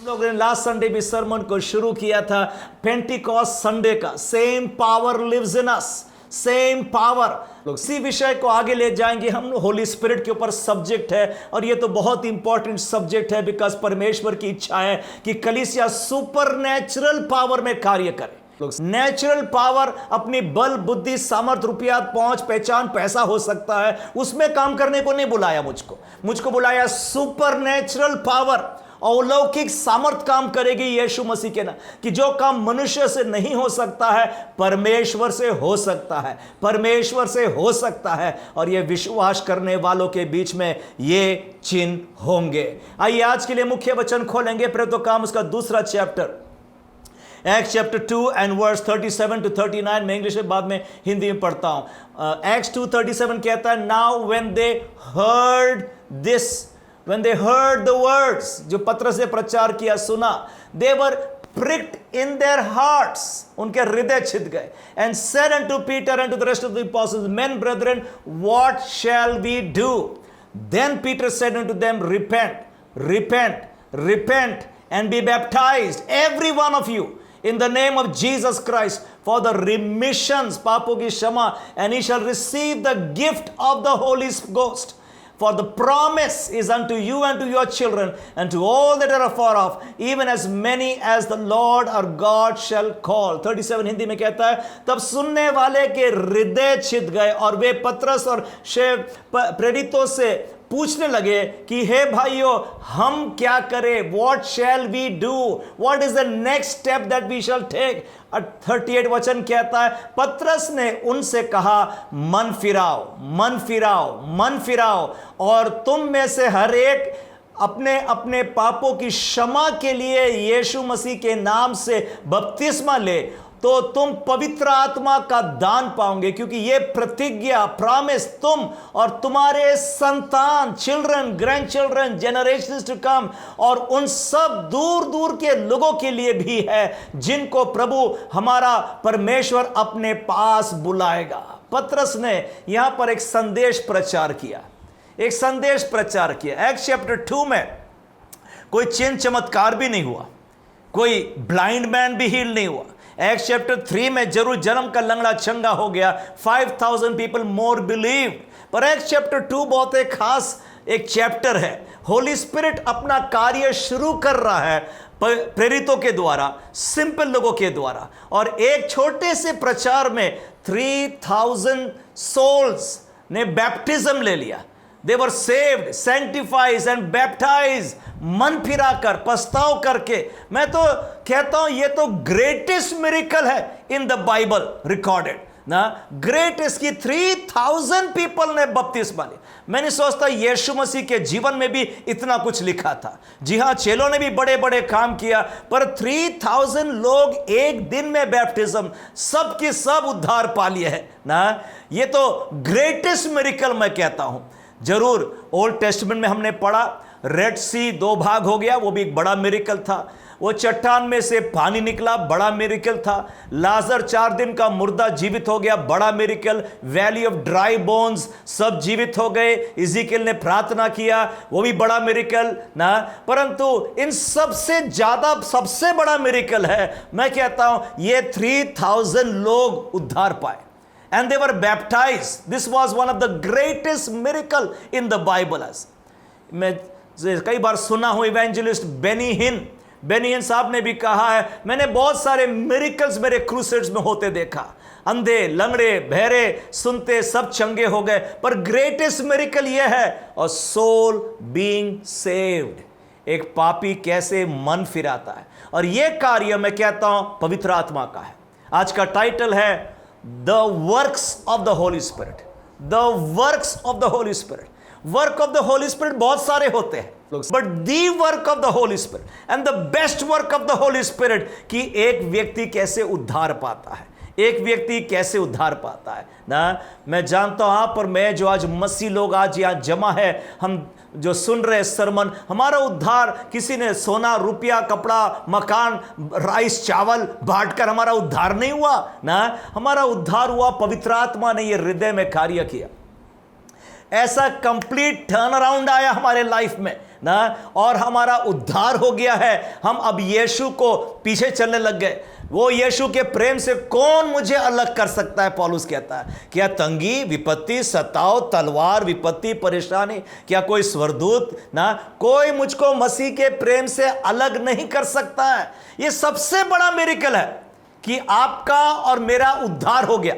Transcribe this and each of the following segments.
लोगों ने last Sunday भी सरमन को शुरू किया था पेंटिकॉस्ट संडे का। Same power lives in us, same power. लोग इसी विषय को आगे ले जाएंगे हम। होली स्पिरिट के ऊपर सब्जेक्ट है और ये तो बहुत इंपॉर्टेंट सब्जेक्ट है, बिकॉज परमेश्वर की इच्छा है कि कलीसिया सुपरनैचुरल पावर में कार्य करे। नेचुरल पावर अपनी बल बुद्धि सामर्थ्य रुपया पहुंच पहचान पैसा हो सकता है, उसमें काम करने को नहीं बुलाया मुझको बुलाया सुपरनैचुरल पावर। अलौकिक सामर्थ काम करेगी यीशु मसीह के नाम, कि जो काम मनुष्य से नहीं हो सकता है परमेश्वर से हो सकता है, परमेश्वर से हो सकता है। और ये विश्वास करने वालों के बीच में ये चिन्ह होंगे। आइए आज के लिए मुख्य वचन खोलेंगे, प्रेरितों काम उसका दूसरा chapter, Acts chapter 2 and verse 37 to 39। मैं इंग्लिश में बाद में हिंदी में पढ़ता हूं। एक्ट्स 2:37 कहता है, now when they heard this, when they heard the words, जो पत्रस ने प्रचार किया सुना, they were pricked in their hearts, उनके हृदय छिद गए, and said unto Peter and to the rest of the apostles, men, brethren, what shall we do? Then Peter said unto them, repent and be baptized, every one of you, in the name of Jesus Christ, for the remissions, पापों की क्षमा, and ye shall receive the gift of the Holy Ghost. For the promise is unto you and to your children and to all that are afar off, even as many as the Lord our God shall call. 37 Hindi में कहता है, तब सुनने वाले के हृदय छिद गए और वे पत्रस और प्रेरितों से पूछने लगे कि हे भाइयों हम क्या करें? What shall we do? What is the next step that we shall take? 38 वचन कहता है, पत्रस ने उनसे कहा, मन फिराओ और तुम में से हर एक अपने अपने पापों की क्षमा के लिए यीशु मसीह के नाम से बपतिस्मा ले, तो तुम पवित्र आत्मा का दान पाओगे। क्योंकि ये प्रतिज्ञा प्रॉमिस तुम और तुम्हारे संतान, children, grand children, generations to come, और उन सब दूर दूर के लोगों के लिए भी है जिनको प्रभु हमारा परमेश्वर अपने पास बुलाएगा। पत्रस ने यहां पर एक संदेश प्रचार किया, एक्ट चैप्टर 2 में कोई चिन्ह चमत्कार भी नहीं हुआ, कोई ब्लाइंड मैन भी हील नहीं हुआ। एक्ट चैप्टर 3 में जरूर जन्म का लंगड़ा चंगा हो गया, 5000 पीपल मोर बिलीव। पर एक्ट चैप्टर 2 बहुत एक खास एक चैप्टर है। होली स्पिरिट अपना कार्य शुरू कर रहा है प्रेरितों के द्वारा, सिंपल लोगों के द्वारा, और एक छोटे से प्रचार में 3000 सोल्स ने बैप्टिज्म ले लिया। They were saved, sanctified and baptized, मन फिरा कर, पछताव करके। मैं तो कहता हूं ये तो ग्रेटेस्ट मिरेकल है इन द बाइबल रिकॉर्डेड ना। ग्रेटेस्ट की 3000 पीपल ने बपतिस्मा लिया। मैं नहीं सोचता यीशु मसीह के जीवन में भी इतना कुछ लिखा था। जी हां, चेलों ने भी बड़े बड़े काम किया, पर 3000 लोग एक दिन में बैप्टिज्म, सब की सब उद्धार पा लिए है ना। ये तो ग्रेटेस्ट मिरेकल मैं कहता हूं। जरूर ओल्ड टेस्टमेंट में हमने पढ़ा, रेड सी 2 भाग हो गया, वो भी एक बड़ा मिरेकल था। वो चट्टान में से पानी निकला, बड़ा मिरेकल था। लाजर 4 दिन का मुर्दा जीवित हो गया, बड़ा miracle. Valley of dry bones सब जीवित हो गए, इज़ीकियल ने प्रार्थना किया, वो भी बड़ा मिरेकल ना। परंतु इन सबसे ज्यादा सबसे बड़ा मिरेकल है, मैं कहता हूं ये 3000 लोग उद्धार पाए, and they were baptized. This was one of the greatest miracle in the Bible. मैं कई बार सुना हूं इवेंजलिस्ट बेनी हिन साहब ने भी कहा है, मैंने बहुत सारे मिरेकल्स मेरे क्रूसेड्स में होते देखा, अंधे लंगड़े बहरे सुनते सब चंगे हो गए, पर ग्रेटेस्ट मिरेकल यह है, और सोल बीइंग सेव्ड, एक पापी कैसे मन फिराता है। और यह कार्य मैं कहता हूं पवित्र आत्मा का है। आज का टाइटल है The works of the Holy Spirit. The works of the Holy Spirit. Work of the Holy Spirit बहुत सारे होते हैं, but the work of the Holy Spirit and the best work of the Holy Spirit कि एक व्यक्ति कैसे उद्धार पाता है, एक व्यक्ति कैसे उद्धार पाता है ना। मैं जानता हूं आप और मैं जो आज मसीह लोग आज यहाँ जमा है, हम जो सुन रहे सरमन, हमारा उद्धार किसी ने सोना रुपया कपड़ा मकान राइस चावल बांटकर हमारा उद्धार नहीं हुआ ना। हमारा उद्धार हुआ पवित्र आत्मा ने ये हृदय में कार्य किया। ऐसा कंप्लीट टर्न अराउंड आया हमारे लाइफ में। ना, और हमारा उद्धार हो गया है, हम अब यीशु को पीछे चलने लग गए। वो यीशु के प्रेम से कौन मुझे अलग कर सकता है, पौलुस कहता है। क्या तंगी, विपत्ति, सताव, तलवार, विपत्ति, परेशानी, क्या कोई स्वर्गदूत, ना, कोई मुझको मसीह के प्रेम से अलग नहीं कर सकता है। ये सबसे बड़ा मिरेकल है कि आपका और मेरा उद्धार हो गया,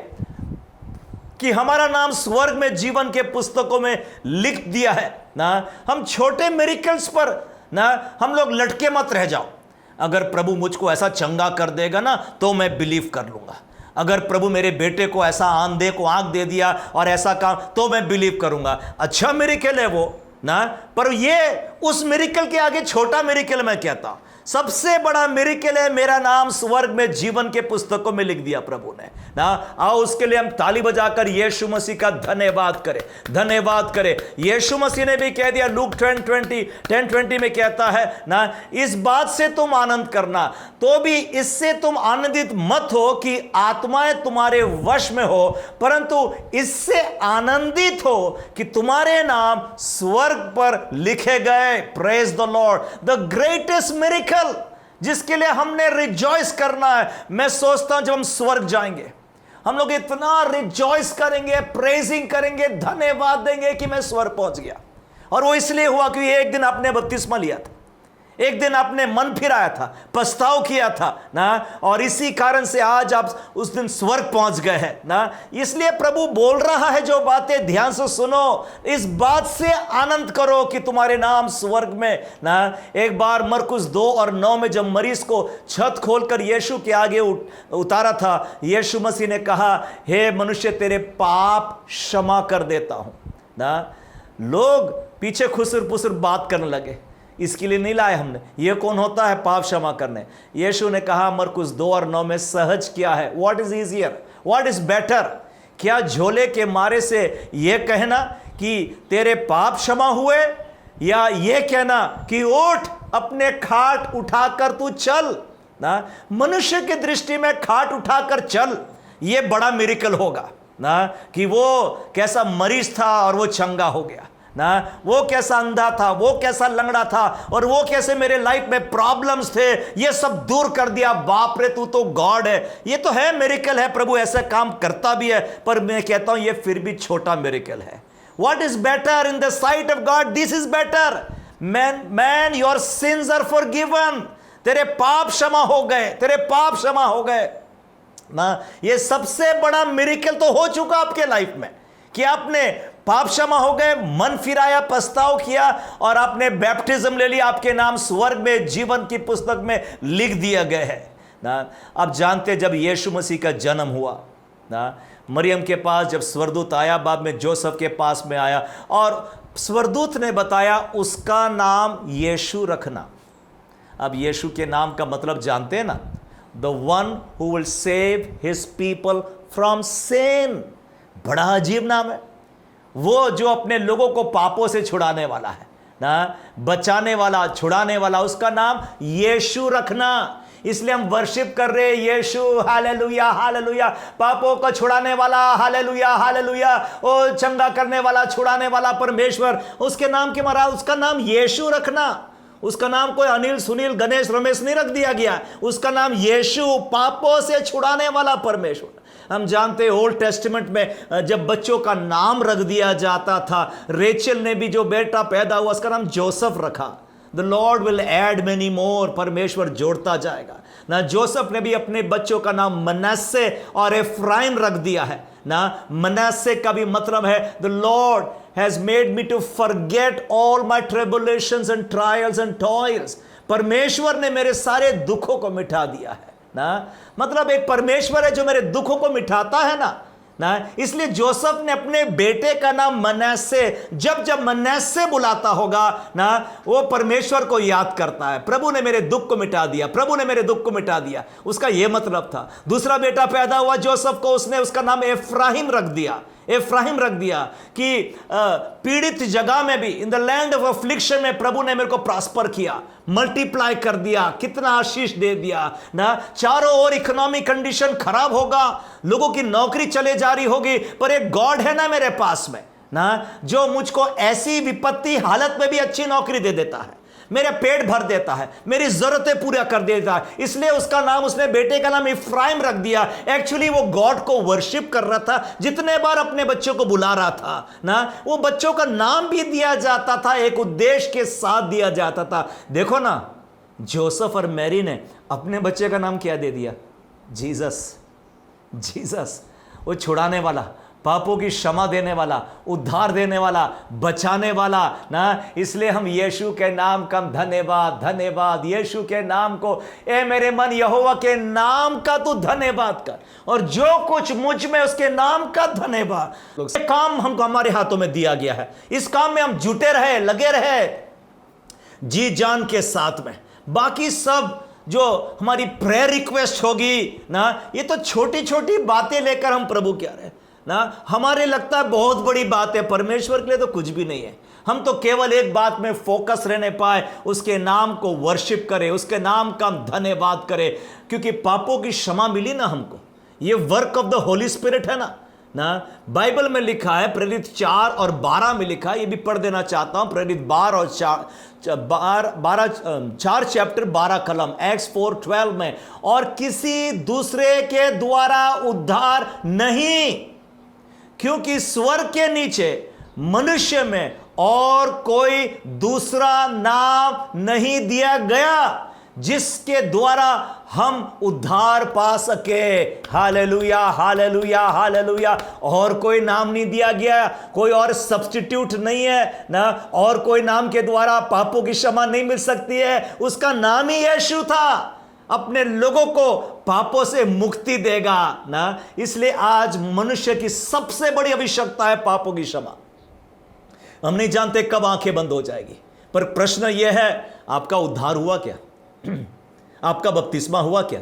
कि हमारा नाम स्वर्ग में जीवन के पुस्तकों में लिख दिया है ना। हम छोटे मिरेकल्स पर ना हम लोग लटके मत रह जाओ। अगर प्रभु मुझको ऐसा चंगा कर देगा ना तो मैं बिलीव कर लूंगा। अगर प्रभु मेरे बेटे को ऐसा आंधे को आंख दे दिया और ऐसा काम, तो मैं बिलीव करूंगा। अच्छा मिरेकल है वो ना, पर ये उस मिरेकल के आगे छोटा मिरेकल मैं कहता हूं। सबसे बड़ा मिरेकल है मेरा नाम स्वर्ग में जीवन के पुस्तकों में लिख दिया प्रभु ने ना। आओ उसके लिए हम ताली बजाकर यीशु मसीह का धन्यवाद करें, धन्यवाद करें। यीशु मसीह ने भी कह दिया, लूक 10:20 में कहता है ना, इस बात से तुम आनंद करना, तो भी इससे तुम आनंदित मत हो कि आत्माएं तुम्हारे वश में हो, परंतु इससे आनंदित हो कि तुम्हारे नाम स्वर्ग पर लिखे गए। Praise the Lord, the greatest miracle जिसके लिए हमने रिजॉइस करना है। मैं सोचता हूं जब हम स्वर्ग जाएंगे हम लोग इतना रिजॉइस करेंगे, प्रेजिंग करेंगे, धन्यवाद देंगे कि मैं स्वर्ग पहुंच गया। और वो इसलिए हुआ कि एक दिन आपने बपतिस्मा लिया था, एक दिन आपने मन फिराया था, पछताव किया था ना, और इसी कारण से आज आप उस दिन स्वर्ग पहुंच गए हैं ना। इसलिए प्रभु बोल रहा है, जो बातें ध्यान से सुनो, इस बात से आनंद करो कि तुम्हारे नाम स्वर्ग में ना। एक बार मरकुस 2:9 में जब मरीज को छत खोलकर यीशु के आगे उतारा था, यीशु मसीह ने कहा, हे मनुष्य, तेरे पाप क्षमा कर देता हूं ना। लोग पीछे खुसर पुसर बात करने लगे, इसके लिए नहीं लाए हमने, ये कौन होता है पाप क्षमा करने। यीशु ने कहा मरकुस 2:9 में, सहज क्या है, what is easier, what is better, क्या झोले के मारे से यह कहना कि तेरे पाप क्षमा हुए, या यह कहना कि उठ अपने खाट उठाकर तू चल ना। मनुष्य की दृष्टि में खाट उठाकर चल यह बड़ा मिरेकल होगा ना, कि वो कैसा मरीज था और वो चंगा हो गया ना, वो कैसा अंधा था, वो कैसा लंगड़ा था, और वो कैसे मेरे लाइफ में प्रॉब्लम्स थे, ये सब दूर कर दिया। बाप रे, तू तो गॉड है। ये तो है मिरेकल है, प्रभु ऐसा काम करता भी है, पर मैं कहता हूं ये फिर भी छोटा मिरेकल है। What is better in the sight of God, this is better. Man your sins are forgiven, तेरे पाप क्षमा हो गए, तेरे पाप क्षमा हो गए ना। ये सबसे बड़ा मिरेकल तो हो चुका आपके लाइफ में कि आपने पाप क्षमा हो गए, मन फिराया, पछताव किया, और आपने बैप्टिज्म ले लिया, आपके नाम स्वर्ग में जीवन की पुस्तक में लिख दिया गए है ना। अब जानते जब यीशु मसीह का जन्म हुआ ना, मरियम के पास जब स्वर्गदूत आया, बाद में जोसेफ के पास में आया, और स्वर्गदूत ने बताया उसका नाम यीशु रखना। अब यीशु के नाम का मतलब जानते हैं ना, the one who will save his people from sin. बड़ा अजीब नाम है, वो जो अपने लोगों को पापों से छुड़ाने वाला है ना, बचाने वाला, छुड़ाने वाला, उसका नाम यीशु रखना। इसलिए हम वर्शिप कर रहे, यीशु, हालेलुया हालेलुया, पापों को छुड़ाने वाला, हालेलुया हालेलुया, ओ चंगा करने वाला, छुड़ाने वाला परमेश्वर, उसके नाम के महाराज उसका नाम यीशु रखना। उसका नाम कोई अनिल, सुनील, गणेश, रमेश नहीं रख दिया गया, उसका नाम यीशु, पापों से छुड़ाने वाला परमेश्वर। हम जानते हैं ओल्ड टेस्टिमेंट में जब बच्चों का नाम रख दिया जाता था, रेचल ने भी जो बेटा पैदा हुआ उसका नाम जोसेफ रखा। The Lord will add many more, परमेश्वर जोड़ता जाएगा ना। जोसेफ ने भी अपने बच्चों का नाम मनस्से और एफ्राइम रख दिया है ना। मनस्से का भी मतलब है the Lord has made me to forget all my tribulations and trials and toils. परमेश्वर ने मेरे सारे दुखों को मिटा दिया है ना। मतलब एक परमेश्वर है जो मेरे दुखों को मिटाता है ना। इसलिए जोसेफ ने अपने बेटे का नाम मनस्से, जब जब मनस्से बुलाता होगा ना, वो परमेश्वर को याद करता है, प्रभु ने मेरे दुख को मिटा दिया, प्रभु ने मेरे दुख को मिटा दिया, उसका यह मतलब था। दूसरा बेटा पैदा हुआ जोसेफ को, उसने उसका नाम एफ्राहिम रख दिया। एफ्राहिम रख दिया कि पीड़ित जगह में भी, इन द लैंड ऑफ अफ्लिक्शन में, प्रभु ने मेरे को प्रॉस्पर किया, मल्टीप्लाई कर दिया, कितना आशीष दे दिया ना। चारों ओर इकोनॉमिक कंडीशन खराब होगा, लोगों की नौकरी चले जा रही होगी, पर एक गॉड है ना मेरे पास में ना, जो मुझको ऐसी विपत्ति हालत में भी अच्छी नौकरी दे देता है, मेरा पेट भर देता है, मेरी जरूरतें पूरा कर देता है, इसलिए उसका नाम, उसने बेटे का नाम इफ्राइम रख दिया। एक्चुअली वो गॉड को वर्शिप कर रहा था, जितने बार अपने बच्चों को बुला रहा था ना, वो बच्चों का नाम भी दिया जाता था, एक उद्देश्य के साथ दिया जाता था। देखो ना, जोसेफ और मैरी ने अपने बच्चे का नाम क्या दे दिया? जीसस। जीसस, वो छुड़ाने वाला, पापों की क्षमा देने वाला, उद्धार देने वाला, बचाने वाला ना। इसलिए हम यीशु के नाम का धन्यवाद, धन्यवाद यीशु के नाम को। ए मेरे मन, यहोवा के नाम का तू धन्यवाद कर, और जो कुछ मुझ में उसके नाम का धन्यवाद। ये काम हमको हमारे हाथों में दिया गया है, इस काम में हम जुटे रहे, लगे रहे जी जान के साथ में। बाकी सब जो हमारी प्रेयर रिक्वेस्ट होगी ना, ये तो छोटी छोटी बातें लेकर हम प्रभु के आ रहे हैं ना। हमारे लगता है बहुत बड़ी बात है, परमेश्वर के लिए तो कुछ भी नहीं है। हम तो केवल एक बात में फोकस रहने पाए, उसके नाम को वर्शिप करें, उसके नाम का धन्यवाद करें, क्योंकि पापों की क्षमा मिली ना हमको। ये work of the Holy spirit है ना। बाइबल में लिखा है, प्रेरित 4 और 12 में लिखा है, ये भी पढ़ देना चाहता हूं। प्रेरित 4 चैप्टर 12 कलम, एक्स 4:12 में, और किसी दूसरे के द्वारा उद्धार नहीं, क्योंकि स्वर्ग के नीचे मनुष्य में और कोई दूसरा नाम नहीं दिया गया जिसके द्वारा हम उद्धार पा सके। Hallelujah, hallelujah, hallelujah. और कोई नाम नहीं दिया गया, कोई और सब्स्टिट्यूट नहीं है ना, और कोई नाम के द्वारा पापों की क्षमा नहीं मिल सकती है। उसका नाम ही यीशु था, अपने लोगों को पापों से मुक्ति देगा ना। इसलिए आज मनुष्य की सबसे बड़ी आवश्यकता है पापों की क्षमा। हम नहीं जानते कब आंखें बंद हो जाएगी, पर प्रश्न यह है, आपका उद्धार हुआ क्या? आपका बपतिस्मा हुआ क्या?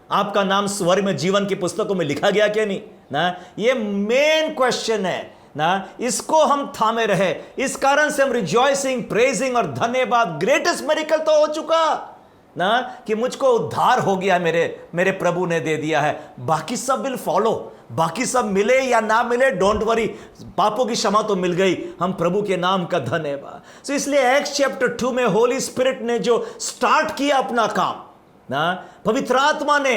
आपका नाम स्वर्ग में जीवन की पुस्तकों में लिखा गया क्या नहीं ना? ये मेन क्वेश्चन है ना। इसको हम थामे रहे, इस कारण से हम रिजॉइसिंग, प्रेजिंग और धन्यवाद। ग्रेटेस्ट मेरिकल तो हो चुका ना, कि मुझको उद्धार हो गया, मेरे प्रभु ने दे दिया है। बाकी सब विल फॉलो, बाकी सब मिले या ना मिले, डोंट वरी, पापों की क्षमा तो मिल गई। हम प्रभु के नाम का धन्यवाद। तो इसलिए एक्स चैप्टर 2 में होली स्पिरिट ने जो स्टार्ट किया अपना काम ना, पवित्र आत्मा ने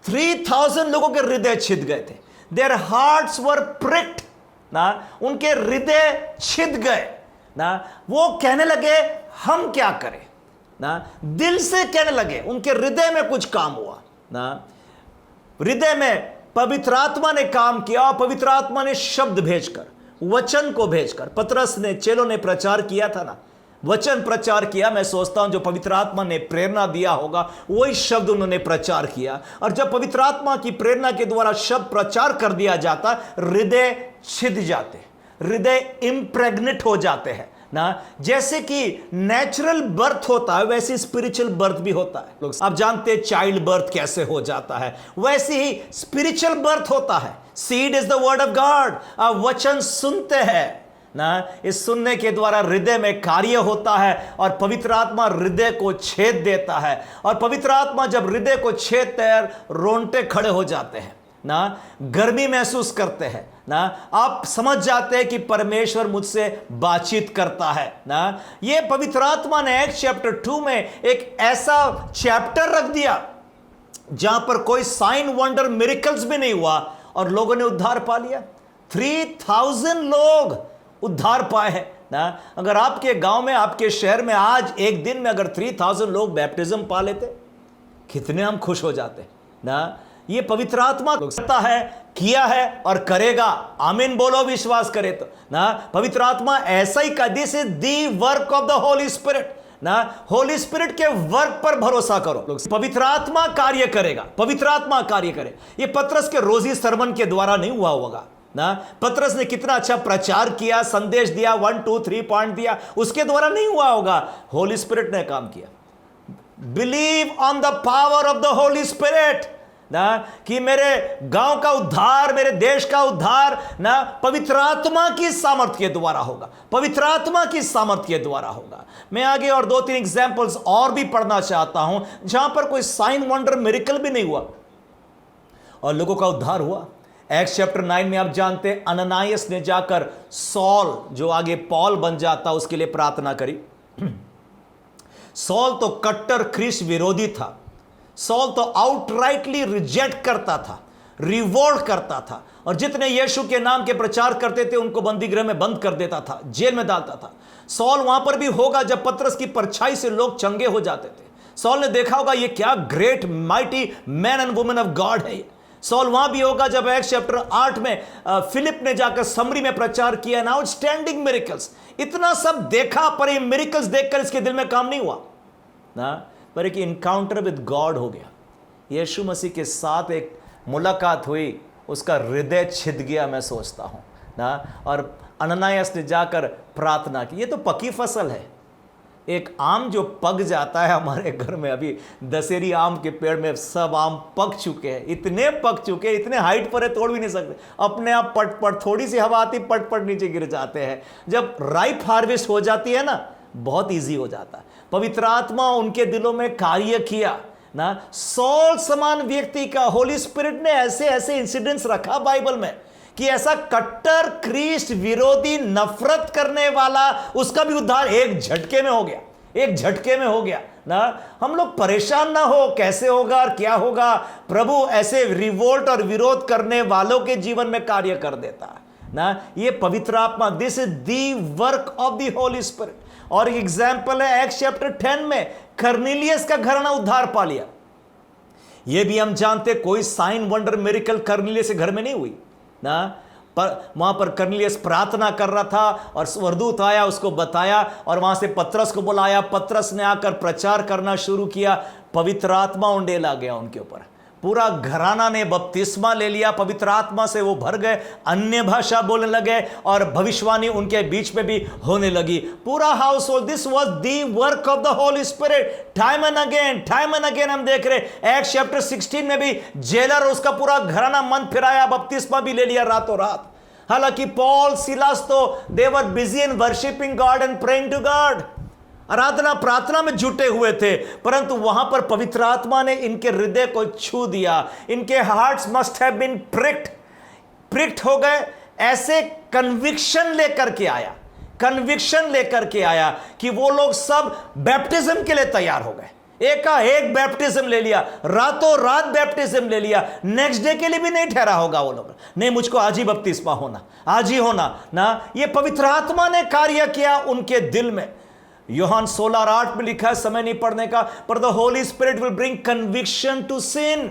3000 लोगों के हृदय छिद गए थे। देयर हार्ट्स वर प्रिक्ड ना, उनके हृदय छिद गए ना। वो कहने लगे हम क्या करें ना, दिल से कहने लगे, उनके हृदय में कुछ काम हुआ ना। हृदय में पवित्र आत्मा ने काम किया, पवित्र आत्मा ने शब्द भेजकर, वचन को भेजकर, पतरस ने, चेलों ने प्रचार किया था ना, वचन प्रचार किया। मैं सोचता हूं जो पवित्र आत्मा ने प्रेरणा दिया होगा वही शब्द उन्होंने प्रचार किया। और जब पवित्र आत्मा की प्रेरणा के द्वारा शब्द प्रचार कर दिया जाता, हृदय छिद जाते, हृदय इम्प्रेग्नेट हो जाते हैं ना। जैसे कि नेचुरल बर्थ होता है, वैसे स्पिरिचुअल बर्थ भी होता है। लोग आप जानते हैं चाइल्ड बर्थ कैसे हो जाता है, वैसे ही स्पिरिचुअल बर्थ होता है। Seed is the word of God. आप वचन सुनते हैं ना, इस सुनने के द्वारा हृदय में कार्य होता है, और पवित्र आत्मा हृदय को छेद देता है। और पवित्र आत्मा जब हृदय को छेदते हैं, रोंगटे खड़े हो जाते हैं ना, गर्मी महसूस करते हैं ना। आप समझ जाते हैं कि परमेश्वर मुझसे बातचीत करता है ना। ये पवित्र आत्मा ने एक्स चैप्टर 2 में एक ऐसा चैप्टर रख दिया जहां पर कोई साइन वंडर मिरेकल्स भी नहीं हुआ, और लोगों ने उद्धार पा लिया। 3000 लोग उद्धार पाए हैं ना। अगर आपके गांव में, आपके शहर में आज एक दिन में अगर 3000 लोग बैप्टिज्म पा लेते, कितने हम खुश हो जाते ना। ये पवित्र आत्मा करता है, किया है और करेगा। आमीन बोलो, विश्वास करे तो ना। पवित्र आत्मा ऐसा ही कर, this is the work of the Holy spirit ना। होली स्पिरिट के वर्क पर भरोसा करो, पवित्र आत्मा कार्य करेगा, पवित्र आत्मा कार्य करे। ये पतरस के रोजी सरमन के द्वारा नहीं हुआ होगा ना। पतरस ने कितना अच्छा प्रचार किया, संदेश दिया, 1 2 3 पॉइंट दिया, उसके द्वारा नहीं हुआ होगा। होली स्पिरिट ने काम किया। Believe on the power of the Holy spirit ना, कि मेरे गांव का उद्धार, मेरे देश का उद्धार ना पवित्र आत्मा की सामर्थ्य के द्वारा होगा, पवित्र आत्मा की सामर्थ्य के द्वारा होगा। मैं आगे और 2-3 एग्जांपल्स और भी पढ़ना चाहता हूं जहां पर कोई साइन वंडर मिरेकल भी नहीं हुआ और लोगों का उद्धार हुआ। एक्स चैप्टर 9 में आप जानते हैं अननायस ने जाकर सॉल, जो आगे पॉल बन जाता, उसके लिए प्रार्थना करी। सॉल तो कट्टर ख्रीष्ट विरोधी था। सॉल तो आउटराइटली रिजेक्ट करता था, रिवोल्ट करता था, और जितने यीशु के नाम के प्रचार करते थे उनको बंदी गृह में बंद कर देता था, जेल में डालता था। सॉल वहां पर भी होगा जब पतरस की परछाई से लोग चंगे हो जाते थे। सॉल ने देखा होगा ये क्या great mighty man and women of God है। सॉल वहां भी होगा जब एक्स चैप्टर 8 में फिलिप ने जाकर समरी में प्रचार किया, ना आउटस्टैंडिंग मिरेकल्स। इतना सब देखा, पर ये मिरेकल्स देखकर इसके दिल में काम नहीं हुआ ना, पर एक इनकाउंटर विद गॉड हो गया। यीशु मसीह के साथ एक मुलाकात हुई, उसका हृदय छिद गया, मैं सोचता हूं ना। और अननायस ने जाकर प्रार्थना की। ये तो पकी फसल है। एक आम जो पक जाता है, हमारे घर में अभी दशहरी आम के पेड़ में सब आम पक चुके हैं, इतने पक चुके हैं, इतने हाइट पर है, तोड़ भी नहीं सकते, अपने आप पट पट, थोड़ी सी हवा आती पट पट नीचे गिर जाते हैं। जब राइप हार्वेस्ट हो जाती है ना, बहुत ईजी हो जाता है। पवित्र आत्मा उनके दिलों में कार्य किया ना। सॉल समान व्यक्ति का होली स्पिरिट ने ऐसे ऐसे इंसिडेंट्स रखा बाइबल में कि ऐसा कट्टर ख्रीष्ट विरोधी नफरत करने वाला, उसका भी उद्धार एक झटके में हो गया, एक झटके में हो गया ना। हम लोग परेशान ना हो कैसे होगा और क्या होगा, प्रभु ऐसे रिवोल्ट और विरोध करने वालों के जीवन में कार्य कर देता है ना। ये पवित्र आत्मा, this is the work of the Holy spirit. और एग्जाम्पल है एक्स चैप्टर 10 में कर्नेलियस का घराना उद्धार पा लिया। ये भी हम जानते, कोई साइन वंडर मिरेकल कर्नेलियस के घर में नहीं हुई ना, पर वहां पर कर्नेलियस प्रार्थना कर रहा था और स्वर्गदूत आया, उसको बताया, और वहां से पतरस को बुलाया। पतरस ने आकर प्रचार करना शुरू किया। पवित्र आत्मा उंडेल आ गया उनके ऊपर। पूरा घराना ने बपतिस्मा ले लिया, पवित्र आत्मा से वो भर गए, अन्य भाषा बोलने लगे, और भविष्यवाणी उनके बीच में भी होने लगी। पूरा house hold, this was the work of the Holy spirit. Time and again हम देख रहे। एक्ट चैप्टर 16 में भी जेलर, उसका पूरा घराना मन फिराया, बपतिस्मा भी ले लिया रातों रात। हालांकि पॉल सिलास तो they were busy in worshipping God and praying to God, आराधना प्रार्थना में जुटे हुए थे, परंतु वहां पर पवित्र आत्मा ने इनके हृदय को छू दिया। इनके हार्ट्स मस्ट हैव बीन प्रिक्ड हो गए। ऐसे कन्विक्शन लेकर के आया, कन्विक्शन लेकर के आया कि वो लोग सब बैप्टिज्म के लिए तैयार हो गए। एक बैप्टिज्म ले लिया, रातों रात बैप्टिज्म ले लिया। नेक्स्ट डे के लिए भी नहीं ठहरा होगा वो लोग, नहीं मुझको आज ही बपतिस्मा होना, आज ही होना ना। ये पवित्र आत्मा ने कार्य किया उनके दिल में। यूहन्ना 16:8 में लिखा है, समय नहीं पढ़ने का, पर the Holy Spirit will bring conviction to sin.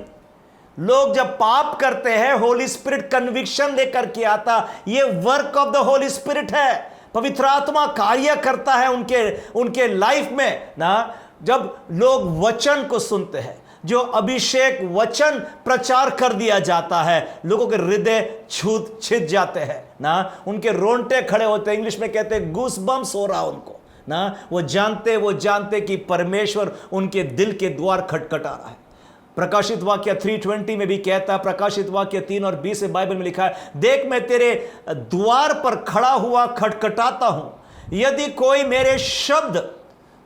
लोग जब पाप करते हैं, होली स्पिरिट कन्विक्शन लेकर के आता। ये work of the Holy spirit है। पवित्र आत्मा कार्य करता है उनके लाइफ में ना। जब लोग वचन को सुनते हैं, जो अभिषेक वचन प्रचार कर दिया जाता है, लोगों के हृदय छिद जाते हैं ना, उनके रोंगटे खड़े होते हैं। इंग्लिश में कहते हैं गूस बम्स हो रहा उनको ना। वो जानते कि परमेश्वर उनके दिल के द्वार खटखटा रहा है। प्रकाशित वाक्य 3:20 में भी कहता है, प्रकाशित वाक्य 3 और 20 में बाइबल में लिखा है, देख मैं तेरे द्वार पर खड़ा हुआ खटखटाता हूं, यदि कोई मेरे शब्द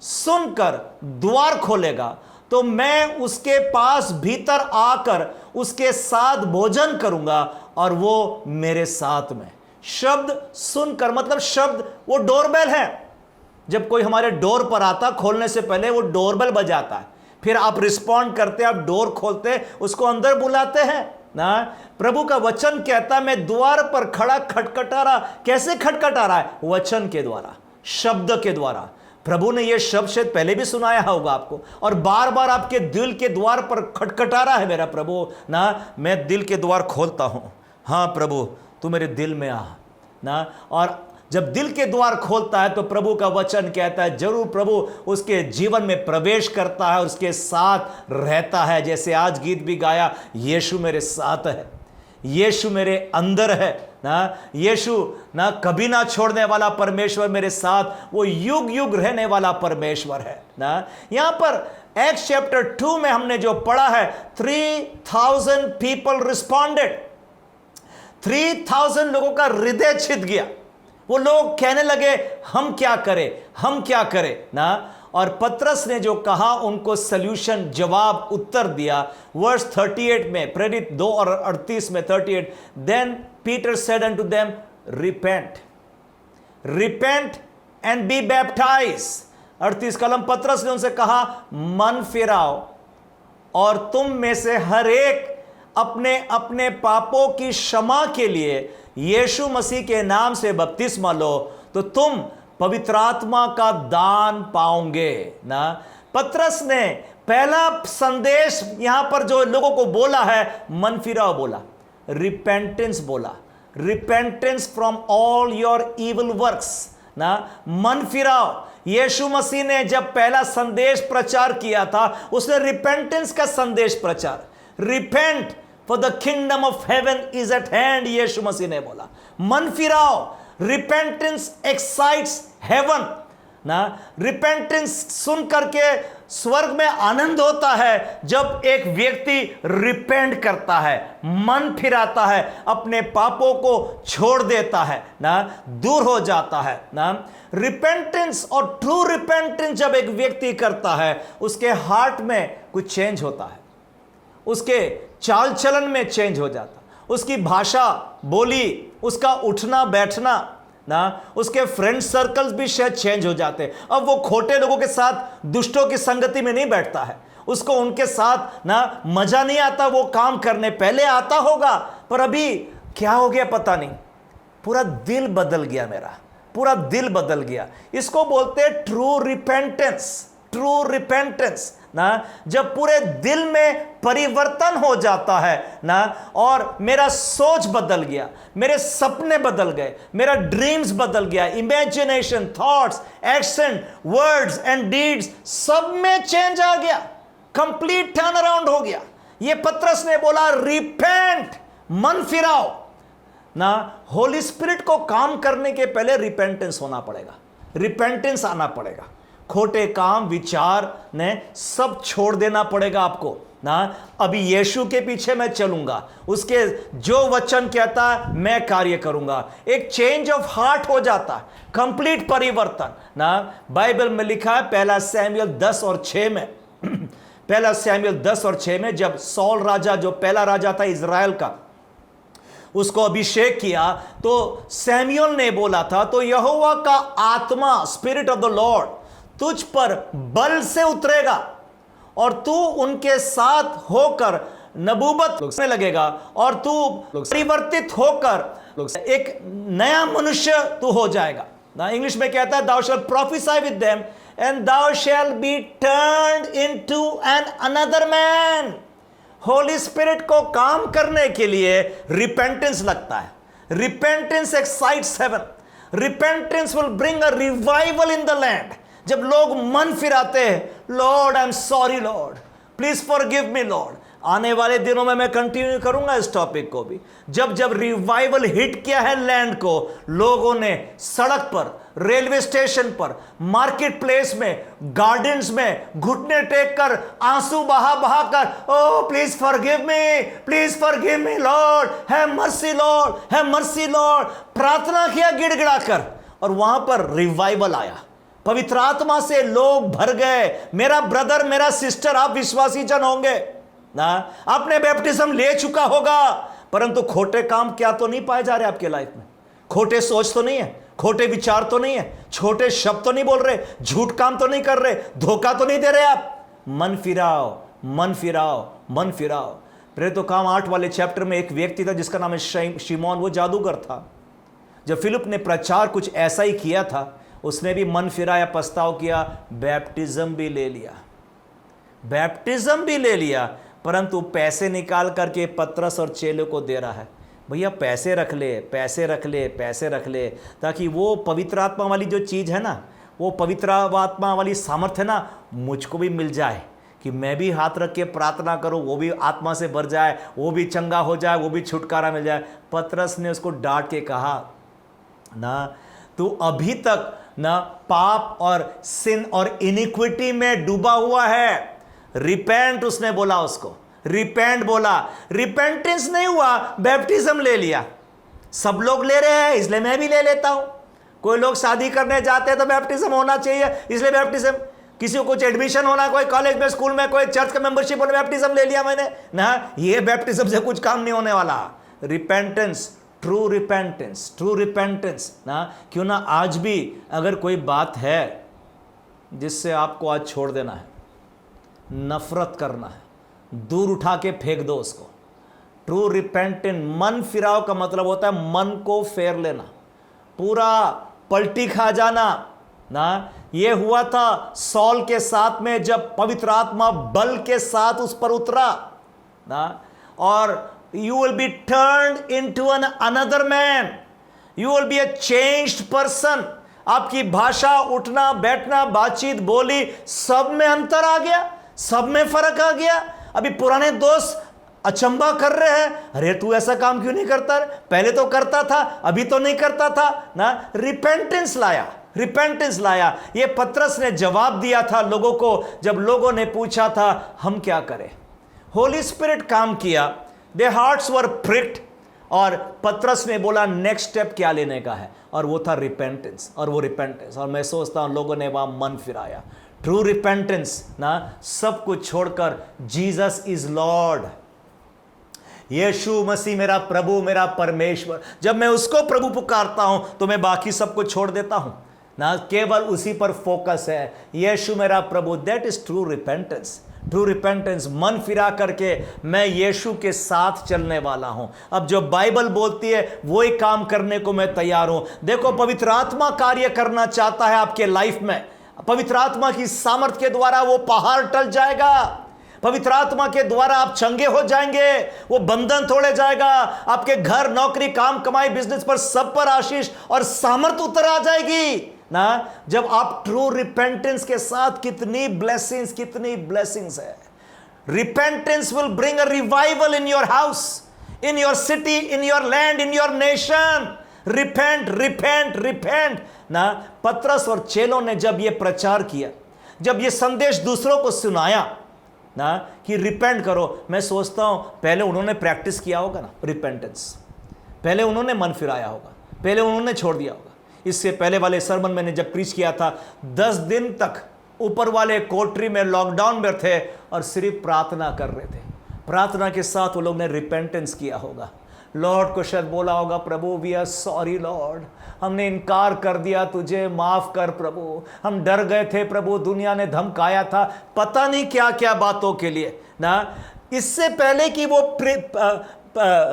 सुनकर द्वार खोलेगा तो मैं उसके पास भीतर आकर उसके साथ भोजन करूंगा और वो मेरे साथ में। शब्द सुनकर मतलब शब्द वो डोरबेल है। जब कोई हमारे डोर पर आता, खोलने से पहले वो डोरबेल बजाता है, फिर आप रिस्पॉन्ड करते, आप डोर खोलते, उसको अंदर बुलाते हैं ना। प्रभु का वचन कहता है मैं द्वार पर खड़ा खटखटा रहा। कैसे खटखटा रहा है? वचन के द्वारा, शब्द के द्वारा। प्रभु ने यह शब्द शायद पहले भी सुनाया होगा आपको, और बार बार आपके दिल के द्वार पर खटखटा रहा है, मेरा प्रभु ना, मैं दिल के द्वार खोलता हूं। हाँ प्रभु, तू मेरे दिल में आ ना। और जब दिल के द्वार खोलता है तो प्रभु का वचन कहता है जरूर प्रभु उसके जीवन में प्रवेश करता है, उसके साथ रहता है। जैसे आज गीत भी गाया, यीशु मेरे साथ है, यीशु मेरे अंदर है ना। यीशु ना कभी ना छोड़ने वाला परमेश्वर मेरे साथ, वो युग युग रहने वाला परमेश्वर है ना। यहां पर एक्ट्स चैप्टर 2 में हमने जो पढ़ा है, 3000 पीपल रिस्पॉन्डेड। 3000 लोगों का हृदय छिद गया। वो लोग कहने लगे हम क्या करें ना। और पतरस ने जो कहा उनको सल्यूशन, जवाब, उत्तर दिया। वर्स 38 में, प्रेरित 2 और 38 में, 38, then Peter said unto them, repent and be baptise. 38 कलम, पतरस ने उनसे कहा, मन फिराओ और तुम में से हर एक अपने अपने पापों की क्षमा के लिए यीशु मसीह के नाम से बपतिस्मा लो, तो तुम पवित्र आत्मा का दान पाओगे ना। पतरस ने पहला संदेश यहां पर जो लोगों को बोला है, मन फिराओ बोला, रिपेंटेंस बोला, repentance from all your evil works ना, मन फिराओ। यीशु मसीह ने जब पहला संदेश प्रचार किया था, उसने रिपेंटेंस का संदेश प्रचार, repent for the kingdom of heaven is at hand, Yeshu Masih ने बोला, मन फिराओ। रिपेंटेंस एक्साइट्स हेवन ना, रिपेंटेंस सुन करके स्वर्ग में आनंद होता है जब एक व्यक्ति रिपेंट करता है, मन फिराता है, अपने पापों को छोड़ देता है ना, दूर हो जाता है ना। रिपेंटेंस और ट्रू रिपेंटेंस जब एक व्यक्ति करता है, उसके हार्ट में कुछ चेंज होता है, उसके चाल चलन में चेंज हो जाता, उसकी भाषा बोली, उसका उठना बैठना ना, उसके फ्रेंड सर्कल्स भी शायद चेंज हो जाते। अब वो खोटे लोगों के साथ, दुष्टों की संगति में नहीं बैठता है, उसको उनके साथ ना मजा नहीं आता वो काम करने। पहले आता होगा, पर अभी क्या हो गया पता नहीं, पूरा दिल बदल गया, मेरा पूरा दिल बदल गया। इसको बोलते हैं ट्रू रिपेंटेंस, ट्रू रिपेंटेंस ना, जब पूरे दिल में परिवर्तन हो जाता है ना, और मेरा सोच बदल गया, मेरे सपने बदल गए, मेरा ड्रीम्स बदल गया, imagination, thoughts, action, words and deeds सब में चेंज आ गया, कंप्लीट टर्न अराउंड हो गया। ये पतरस ने बोला, रिपेंट, मन फिराओ ना। होली स्पिरिट को काम करने के पहले रिपेंटेंस होना पड़ेगा, रिपेंटेंस आना पड़ेगा। खोटे काम, विचार ने सब छोड़ देना पड़ेगा आपको ना। अभी यीशु के पीछे मैं चलूंगा, उसके जो वचन कहता है मैं कार्य करूंगा। एक चेंज ऑफ हार्ट हो जाता, कंप्लीट परिवर्तन ना। बाइबल में लिखा है, पहला सैमुएल 10 और 6 में पहला सैमुएल 10 और 6 में, जब सौल राजा, जो पहला राजा था इजराइल का, उसको अभिषेक किया, तो सैमुएल ने बोला था, तो यहोवा का आत्मा, स्पिरिट ऑफ द लॉर्ड तुझ पर बल से उतरेगा और तू उनके साथ होकर नबूवत करने लगेगा, और तू परिवर्तित होकर एक नया मनुष्य तू हो जाएगा ना। इंग्लिश में कहता है, thou shalt prophesy with them and thou shalt be turned into another man। Holy Spirit को काम करने के लिए रिपेंटेंस लगता है। Repentance excites heaven, repentance will bring a revival in the land. जब लोग मन फिराते हैं, Lord I am sorry, Lord please forgive me Lord. आने वाले दिनों में मैं कंटिन्यू करूंगा इस टॉपिक को भी। जब जब रिवाइवल हिट किया है लैंड को, लोगों ने सड़क पर, रेलवे स्टेशन पर, मार्केट प्लेस में, गार्डन्स में घुटने टेक कर, आंसू बहा बहा कर, oh please forgive me Lord, have mercy Lord, have mercy Lord, प्रार्थना किया गिड़गिड़ा कर, और वहां पर रिवाइवल आया, पवित्र आत्मा से लोग भर गए। मेरा ब्रदर, मेरा सिस्टर, आप विश्वासी जन होंगे ना, आपने बैप्टिज्म ले चुका होगा, परंतु खोटे काम क्या तो नहीं पाए जा रहे आपके लाइफ में? खोटे सोच तो नहीं है, खोटे विचार तो नहीं है, छोटे शब्द तो नहीं बोल रहे, झूठ काम तो नहीं कर रहे, धोखा तो नहीं दे रहे आप? मन फिराओ, मन फिराओ, मन फिराओ। प्रेरितों काम 8 वाले चैप्टर में एक व्यक्ति था जिसका नाम है शिमोन, वो जादूगर था। जब फिलिप ने प्रचार कुछ ऐसा ही किया था, उसने भी मन फिराया, पछताव किया, बैप्टिज्म भी ले लिया, बैप्टिज्म भी ले लिया, परंतु पैसे निकाल करके पतरस और चेलों को दे रहा है, भैया पैसे रख ले, पैसे रख ले, पैसे रख ले, ताकि वो पवित्र आत्मा वाली जो चीज़ है ना, वो पवित्र आत्मा वाली सामर्थ्य ना मुझको भी मिल जाए, कि मैं भी हाथ रख के प्रार्थना करूं, वो भी आत्मा से भर जाए, वो भी चंगा हो जाए, वो भी छुटकारा मिल जाए। पतरस ने उसको डांट के कहा ना, तू अभी तक ना पाप और सिन और इनिक्विटी में डूबा हुआ है। रिपेंट, उसने बोला उसको, रिपेंट बोला, रिपेंटेंस नहीं हुआ, बैप्टिज्म ले लिया। सब लोग ले रहे हैं इसलिए मैं भी ले लेता हूं। कोई लोग शादी करने जाते हैं तो बैप्टिज्म होना चाहिए, इसलिए बैप्टिज्म। किसी को कुछ एडमिशन होना, कोई कॉलेज में, स्कूल में, कोई चर्च का मेंबरशिप होना, बैप्टिज्म ले लिया मैंने ना, ये बैप्टिज्म से कुछ काम नहीं होने वाला। रिपेंटेंस, ट्रू रिपेंटेंस ना, क्यों ना आज भी अगर कोई बात है जिससे आपको आज छोड़ देना है, नफरत करना है, दूर उठा के फेंक दो उसको। ट्रू रिपेंटेंट, मन फिराव का मतलब होता है मन को फेर लेना, पूरा पलटी खा जाना ना। ये हुआ था सॉल के साथ में जब पवित्र आत्मा बल के साथ उस पर उतरा ना, और you will be turned into an another man, you will be a changed person. आपकी भाषा, उठना बैठना, बातचीत, बोली, सब में अंतर आ गया, सब में फर्क आ गया। अभी पुराने दोस्त अचंबा कर रहे हैं, अरे तू ऐसा काम क्यों नहीं करता, पहले तो करता था, अभी तो नहीं करता था ना। रिपेंटेंस लाया। ये पतरस ने जवाब दिया था लोगों को जब लोगों ने पूछा था हम क्या करें। होली स्पिरिट काम किया, देयर हार्ट्स वर प्रिक्ड, और पतरस ने बोला नेक्स्ट स्टेप क्या लेने का है, और वो था रिपेंटेंस। और मैं सोचता हूं लोगों ने वहां मन फिराया। ट्रू रिपेंटेंस ना, सब कुछ छोड़कर जीसस इज लॉर्ड, यीशु मसीह मेरा प्रभु, मेरा परमेश्वर, जब मैं उसको प्रभु पुकारता हूं तो मैं बाकी सब कुछ छोड़ देता हूं ना, केवल उसी पर फोकस है, यीशु मेरा प्रभु। दैट इज ट्रू रिपेंटेंस, मन फिरा करके मैं यीशु के साथ चलने वाला हूं। अब जो बाइबल बोलती है वही काम करने को मैं तैयार हूं। देखो, पवित्र आत्मा कार्य करना चाहता है आपके लाइफ में, पवित्र आत्मा की सामर्थ के द्वारा वो पहाड़ टल जाएगा, पवित्र आत्मा के द्वारा आप चंगे हो जाएंगे, वो बंधन तोड़े जाएगा, आपके घर, नौकरी, काम, कमाई, बिजनेस पर सब पर आशीष और सामर्थ उतर आ जाएगी ना। जब आप ट्रू रिपेंटेंस के साथ, कितनी ब्लेसिंग्स है। Repentance will bring a revival in your house, in your city, in your land, in your nation. Repent ना। पतरस और चेलों ने जब ये प्रचार किया, जब ये संदेश दूसरों को सुनाया ना कि रिपेंट करो, मैं सोचता हूं पहले उन्होंने प्रैक्टिस किया होगा ना रिपेंटेंस, पहले उन्होंने मन फिराया होगा, पहले उन्होंने छोड़ दिया होगा। इससे पहले वाले सरमन मैंने जब प्रीच किया था, 10 दिन तक ऊपर वाले कोठरी में लॉकडाउन में थे और सिर्फ प्रार्थना कर रहे थे। प्रार्थना के साथ वो लोग ने रिपेंटेंस किया होगा, लॉर्ड को शायद बोला होगा, प्रभु वी आर सॉरी लॉर्ड, हमने इनकार कर दिया, तुझे माफ कर प्रभु, हम डर गए थे प्रभु, दुनिया ने धमकाया था, पता नहीं क्या क्या बातों के लिए ना। इससे पहले कि वो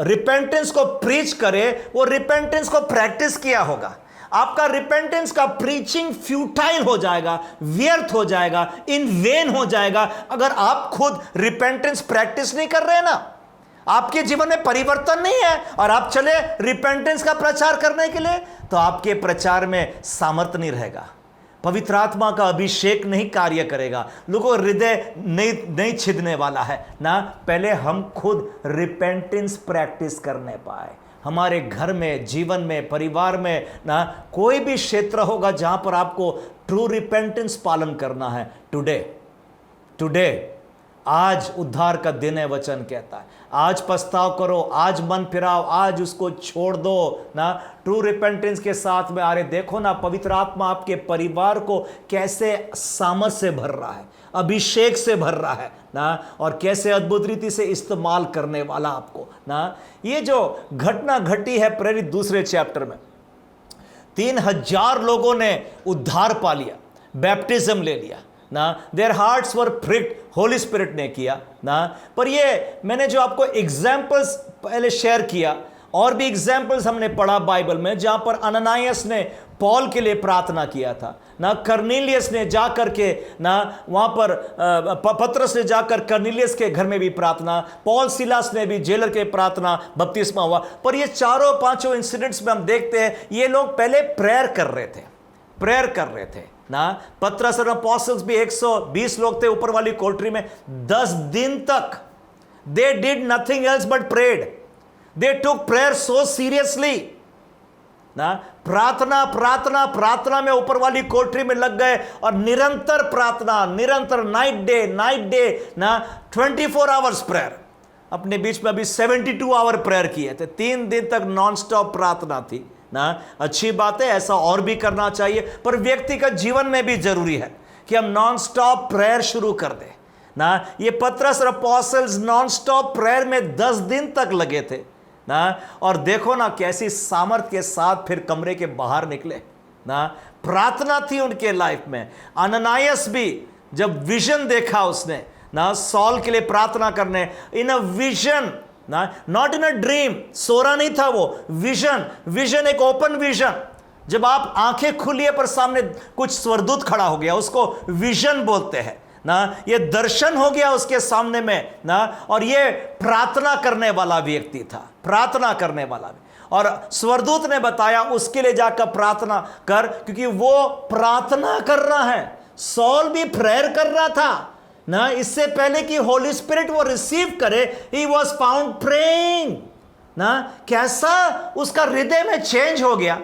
रिपेंटेंस को प्रीच करे, वो रिपेंटेंस को प्रैक्टिस किया होगा। आपका रिपेंटेंस का प्रीचिंग फ्यूटाइल हो जाएगा, व्यर्थ हो जाएगा, इन वेन हो जाएगा अगर आप खुद रिपेंटेंस प्रैक्टिस नहीं कर रहे ना। आपके जीवन में परिवर्तन नहीं है और आप चले रिपेंटेंस का प्रचार करने के लिए, तो आपके प्रचार में सामर्थ्य नहीं रहेगा, पवित्र आत्मा का अभिषेक नहीं कार्य करेगा, लोगों का हृदय नहीं छिदने वाला है ना। पहले हम खुद रिपेंटेंस प्रैक्टिस करने पाए। हमारे घर में, जीवन में, परिवार में ना, कोई भी क्षेत्र होगा जहां पर आपको ट्रू रिपेंटेंस पालन करना है। टुडे आज उद्धार का दिन है, वचन कहता है। आज पछताव करो, आज मन फिराओ, आज उसको छोड़ दो ना, ट्रू रिपेंटेंस के साथ में। अरे देखो ना, पवित्र आत्मा आपके परिवार को कैसे सामर्थ से भर रहा है, अभिषेक से भर रहा है ना, और कैसे अद्भुत रीति से इस्तेमाल करने वाला आपको ना। ये जो घटना घटी है प्रेरित 2 चैप्टर में, 3000 लोगों ने उद्धार पा लिया, बैप्टिज्म ले लिया ना, their hearts were pricked, Holy Spirit ने किया ना। पर ये मैंने जो आपको एग्जाम्पल्स पहले शेयर किया, और भी एग्जाम्पल्स हमने पढ़ा बाइबल में, जहां पर अननायास ने पॉल के लिए प्रार्थना किया था ना, कर्नेलियस ने जाकर के ना वहां पर पतरस ने जाकर कर्नेलियस के घर में भी प्रार्थना, पॉल सिलास ने भी जेलर के प्रार्थना, बपतिस्मा हुआ। पर ये 4-5 इंसिडेंट्स में हम देखते हैं ये लोग पहले प्रेयर कर रहे थे ना। पतरस और अपोस्टल्स भी 120 लोग थे ऊपर वाली कोठरी में, 10 दिन तक they did nothing else but prayed, they took prayer so seriously ना। प्रार्थना में ऊपर वाली कोठरी में लग गए और निरंतर प्रार्थना, निरंतर नाइट डे ना, 24 आवर्स प्रेयर। अपने बीच में अभी 72 आवर प्रेयर किए थे, 3 दिन तक नॉन स्टॉप प्रार्थना थी ना। अच्छी बात है, ऐसा और भी करना चाहिए, पर व्यक्तिगत जीवन में भी जरूरी है कि हम नॉन स्टॉप प्रेयर शुरू कर दें ना। ये पतरस और अपोस्टल्स नॉन स्टॉप प्रेयर में 10 दिन तक लगे थे ना, और देखो ना कैसी सामर्थ के साथ फिर कमरे के बाहर निकले ना। प्रार्थना थी उनके लाइफ में। अननायस भी जब विजन देखा उसने ना, सॉल के लिए प्रार्थना करने, इन अ विजन ना, नॉट इन अ ड्रीम, सोरा नहीं था वो, विजन। विजन एक ओपन विजन, जब आप आंखें खुली है पर सामने कुछ स्वर्गदूत खड़ा हो गया, उसको विजन बोलते हैं ना। ये दर्शन हो गया उसके सामने में ना, और ये प्रार्थना करने वाला व्यक्ति था, प्रार्थना करने वाला भी। और स्वर्गदूत ने बताया उसके लिए जाकर प्रार्थना कर, क्योंकि वो प्रार्थना कर रहा है। सॉल भी प्रेयर कर रहा था ना, इससे पहले कि होली स्पिरिट वो रिसीव करे, ही वॉज फाउंड प्रेइंग ना। कैसा उसका हृदय में चेंज हो गया।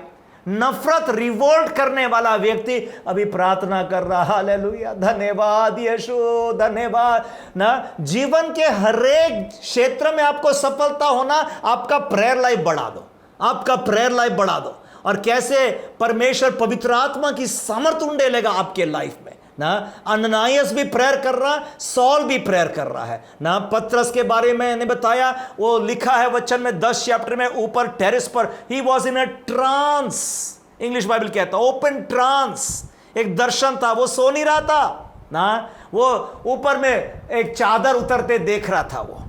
नफरत, रिवोल्ट करने वाला व्यक्ति अभी प्रार्थना कर रहा। हालेलुया, धन्यवाद यीशु, धन्यवाद ना। जीवन के हर एक क्षेत्र में आपको सफलता होना, आपका प्रेयर लाइफ बढ़ा दो, आपका प्रेयर लाइफ बढ़ा दो। और कैसे परमेश्वर पवित्र आत्मा की सामर्थ उंडेलेगा आपके लाइफ में ना। अननायस भी प्रेयर कर रहा, सॉल भी प्रेयर कर रहा है ना। पतरस के बारे में मैंने बताया, वो लिखा है वचन में 10 चैप्टर में, ऊपर टेरेस पर, he was in a trance, English Bible कहता है ओपन ट्रांस। एक दर्शन था, वो सो नहीं रहा था ना, वो ऊपर में एक चादर उतरते देख रहा था वो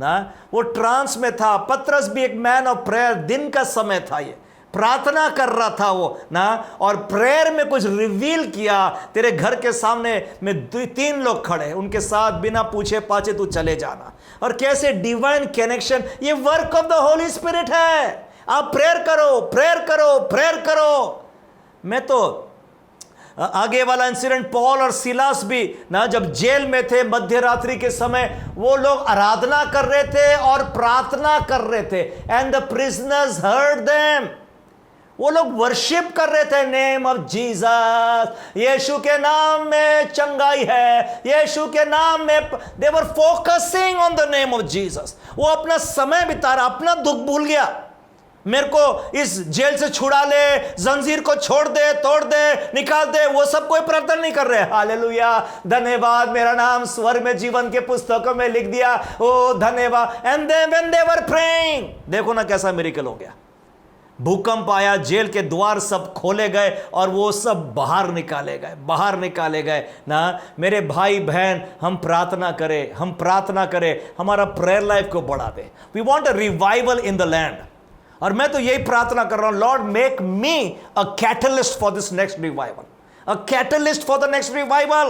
ना, वो ट्रांस में था। पतरस भी एक मैन ऑफ प्रेयर, दिन का समय था, ये प्रार्थना कर रहा था वो ना, और प्रेयर में कुछ रिवील किया। तेरे घर के सामने में 2-3 लोग खड़े, उनके साथ बिना पूछे पाछे तू चले जाना। और कैसे डिवाइन कनेक्शन, ये work of the Holy spirit है। आप प्रेयर करो, प्रेयर करो, प्रेयर करो। मैं तो आगे वाला इंसिडेंट, पॉल और सिलास भी ना जब जेल में थे मध्य रात्रि के समय, वो लोग आराधना कर रहे थे और प्रार्थना कर रहे थे। And the prisoners heard them, वो लोग वर्शिप कर रहे थे, नेम ऑफ जीसस, यीशु के नाम में चंगाई है, यीशु के नाम में। They were focusing on the name of Jesus. वो अपना समय बिता रहा, अपना दुख भूल गया। मेरे को इस जेल से छुड़ा ले, जंजीर को छोड़ दे, तोड़ दे, निकाल दे, वो सब कोई प्रार्थना नहीं कर रहे। हालेलुया, धन्यवाद, मेरा नाम स्वर्ग में जीवन के पुस्तकों में लिख दिया, ओ धन्यवाद। And when they were praying, देखो ना कैसा मिरेकल हो गया। भूकंप आया, जेल के द्वार सब खोले गए और वो सब बाहर निकाले गए, बाहर निकाले गए ना। मेरे भाई बहन, हम प्रार्थना करें, हम प्रार्थना करें, हमारा प्रेयर लाइफ को बढ़ा दे। We want a revival in the land. और मैं तो यही प्रार्थना कर रहा हूं, Lord make me a catalyst for this next revival, a catalyst for the next revival.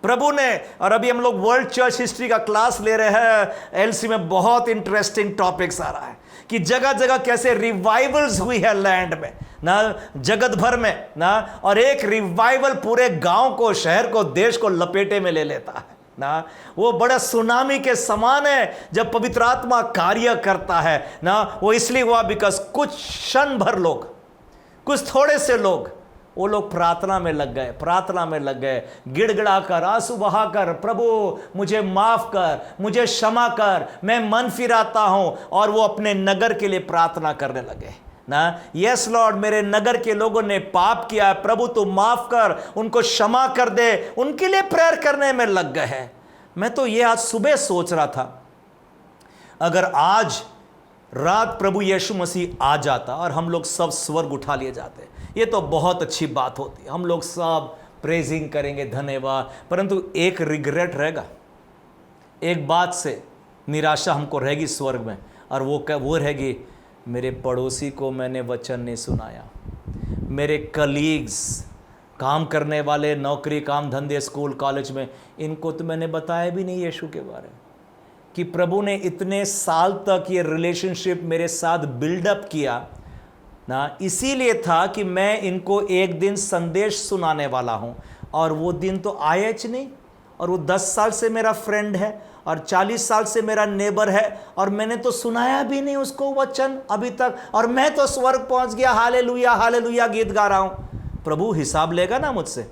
प्रभु ने, और अभी हम लोग वर्ल्ड चर्च हिस्ट्री का क्लास ले रहे हैं एलसी में, बहुत इंटरेस्टिंग टॉपिक्स आ रहा है कि जगह जगह कैसे रिवाइवल्स हुई है लैंड में ना, जगत भर में ना। और एक रिवाइवल पूरे गांव को, शहर को, देश को लपेटे में ले लेता है ना। वो बड़ा सुनामी के समान है जब पवित्र आत्मा कार्य करता है ना। वो इसलिए हुआ बिकॉज कुछ क्षण भर लोग, कुछ थोड़े से लोग, वो लोग प्रार्थना में लग गए, प्रार्थना में लग गए, गिड़गिड़ा कर, आंसू बहाकर, प्रभु मुझे माफ कर, मुझे क्षमा कर, मैं मन फिराता हूं। और वो अपने नगर के लिए प्रार्थना करने लगे ना। यस लॉर्ड, मेरे नगर के लोगों ने पाप किया है, प्रभु तू माफ कर, उनको क्षमा कर दे, उनके लिए प्रेयर करने में लग गए हैं। मैं तो ये आज सुबह सोच रहा था, अगर आज रात प्रभु यीशु मसीह आ जाता और हम लोग सब स्वर्ग उठा लिए जाते, ये तो बहुत अच्छी बात होती। हम लोग सब प्रेजिंग करेंगे, धन्यवाद। परंतु एक रिग्रेट रहेगा, एक बात से निराशा हमको रहेगी स्वर्ग में, और वो रहेगी, मेरे पड़ोसी को मैंने वचन नहीं सुनाया, मेरे कलीग्स, काम करने वाले, नौकरी, काम धंधे, स्कूल कॉलेज में, इनको तो मैंने बताया भी नहीं यीशु के बारे में, कि प्रभु ने इतने साल तक ये रिलेशनशिप मेरे साथ बिल्डअप किया ना, इसीलिए था कि मैं इनको एक दिन संदेश सुनाने वाला हूँ। और वो दिन तो आया ही नहीं। और वो 10 साल से मेरा फ्रेंड है और 40 साल से मेरा नेबर है, और मैंने तो सुनाया भी नहीं उसको वचन अभी तक, और मैं तो स्वर्ग पहुँच गया, हालेलुया हालेलुया गीत गा रहा हूँ। प्रभु हिसाब लेगा ना मुझसे,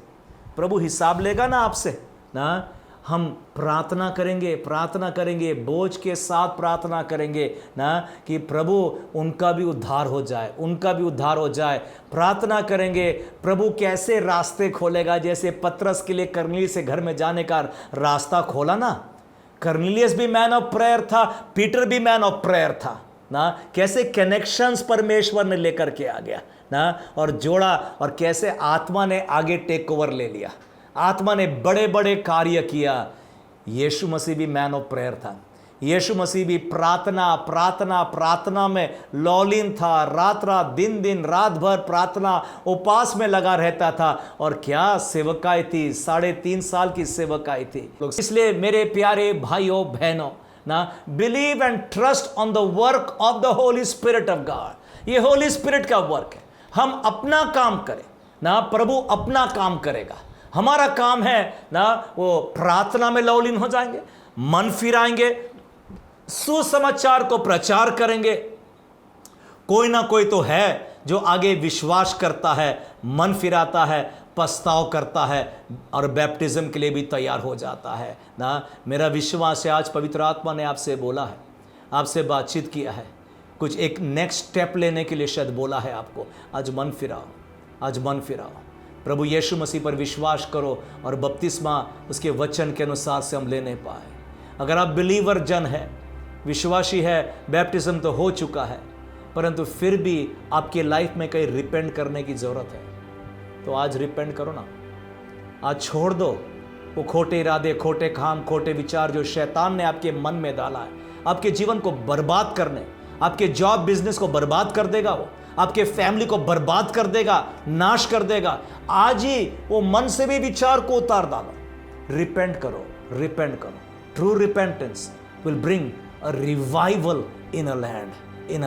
प्रभु हिसाब लेगा ना आपसे ना। हम प्रार्थना करेंगे, बोझ के साथ प्रार्थना करेंगे ना, कि प्रभु उनका भी उद्धार हो जाए, प्रार्थना करेंगे। प्रभु कैसे रास्ते खोलेगा, जैसे पतरस के लिए कर्नेलियस से घर में जाने का रास्ता खोला ना। कर्नेलियस भी मैन ऑफ प्रेयर था, पीटर भी मैन ऑफ प्रेयर था ना। कैसे कनेक्शंस परमेश्वर ने लेकर के आ गया ना, और जोड़ा, और कैसे आत्मा ने आगे टेक ओवर ले लिया, आत्मा ने बड़े बड़े कार्य किया। यीशु मसीह भी मैन ऑफ प्रेयर था। यीशु मसीह भी प्रार्थना में लौलीन था। रात भर प्रार्थना उपवास में लगा रहता था। और क्या सेवकाई थी, 3.5 साल की सेवकाई थी। इसलिए मेरे प्यारे भाइयों बहनों ना, believe and trust on the work of the Holy spirit of God. ये होली स्पिरिट का वर्क है। हम अपना काम करें ना, प्रभु अपना काम करेगा। हमारा काम है ना, वो प्रार्थना में लौलीन हो जाएंगे, मन फिराएंगे, सुसमाचार को प्रचार करेंगे। कोई ना कोई तो है जो आगे विश्वास करता है, मन फिराता है, पछताव करता है और बैप्टिज्म के लिए भी तैयार हो जाता है ना। मेरा विश्वास है आज पवित्र आत्मा ने आपसे बोला है, आपसे बातचीत किया है, कुछ एक नेक्स्ट स्टेप लेने के लिए शायद बोला है आपको। आज मन फिराओ, प्रभु यीशु मसीह पर विश्वास करो और बपतिस्मा उसके वचन के अनुसार से हम लेने पाए। अगर आप बिलीवर जन है, विश्वासी है, बैप्टिज्म तो हो चुका है, परंतु फिर भी आपके लाइफ में कहीं रिपेंट करने की ज़रूरत है, तो आज रिपेंट करो ना। आज छोड़ दो वो खोटे इरादे, खोटे काम, खोटे विचार जो शैतान ने आपके मन में डाला है, आपके जीवन को बर्बाद करने, आपके जॉब बिजनेस को बर्बाद कर देगा, वो आपके फैमिली को बर्बाद कर देगा, नाश कर देगा। आज ही वो मन से भी विचार को उतार डालो। रिपेंट करो। True repentance will bring a revival in a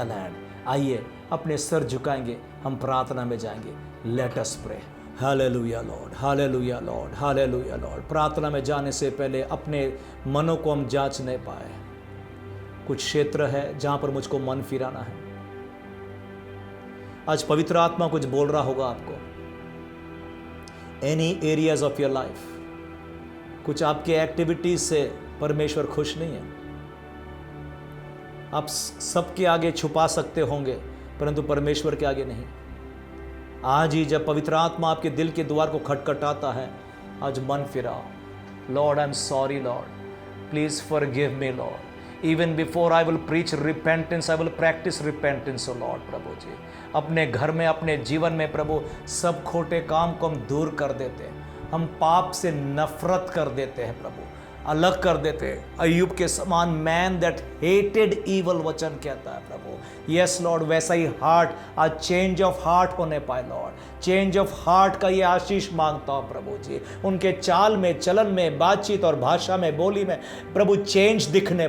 land. आइए अपने सर झुकाएंगे, हम प्रार्थना में जाएंगे। Let us pray. Hallelujah Lord, hallelujah Lord, hallelujah Lord. प्रार्थना में जाने से पहले अपने मनों को हम जांच नहीं पाए। कुछ क्षेत्र है जहां पर मुझको मन फिराना है। आज पवित्र आत्मा कुछ बोल रहा होगा आपको। Any areas of your life, कुछ आपके एक्टिविटीज से परमेश्वर खुश नहीं है। आप सबके आगे छुपा सकते होंगे, परंतु परमेश्वर के आगे नहीं। आज ही जब पवित्र आत्मा आपके दिल के द्वार को खटखटाता है, आज मन फिराओ। Lord I am sorry Lord, please forgive me Lord. Even before I will preach repentance, I will practice repentance, O Lord। प्रभु जी, अपने घर में, अपने जीवन में प्रभु सब खोटे काम को हम दूर कर देते हैं, हम पाप से नफरत कर देते हैं प्रभु, अलग कर देते हैं। अय्यूब के समान मैन दैट हेटेड ईवल वचन कहता है प्रभु। यस लॉर्ड, वैसा ही हार्ट आज चेंज ऑफ हार्ट होने पाए लॉर्ड। चेंज ऑफ हार्ट का ये आशीष मांगता हूँ प्रभु जी। उनके चाल में, चलन में, बातचीत और भाषा में, बोली में प्रभु चेंज दिखने